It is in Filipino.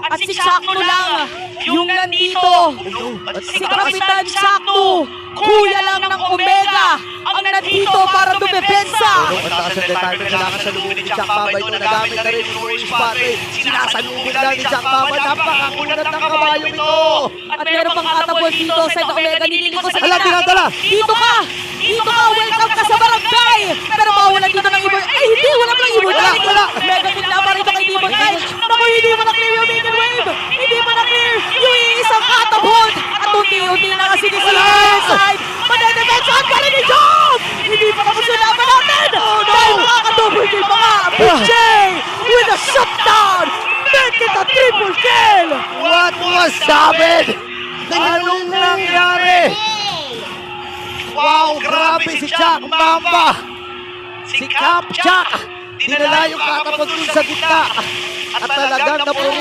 At si Sakto lang yung nandito. Si Kapitan Sakto, kuya lang ng Omega, ang nandito para dumepensa. Ang taas ng detalye, kailangan sa lubungin ni Jack Mamba. Ito nagamit na rin yung Royce Patre. Sinasalubong lang ni Jack Mamba. Napakakunat ng kabayong ito. At meron pang katabol dito sa Omega, nililiko sa Hala, dinadala. Dito ka! Dito ka! Welcome ka sa barangay! Pero mawala dito ng Ibon. Ay, hindi! Wala pala Ibon. Wala. Mega kinlama rito kay Ibon. Ay, naku, hindi mo na-clear yung Minion Wave! Hindi mo na-clear yung iisang katabol! At unti-unti na kasi ni Side! Madedefensahan pa rin ni Job! Hindi pa tapos yung laban natin! Dahil makaka-double kill pa nga! PJ with a shutdown! Make it a triple kill! What was happened? Anong nangyari? Wow, grabe si Jack Mamba! Si Cap Jack! Dinala yung katapag dun sa gitna! At talagang napuruan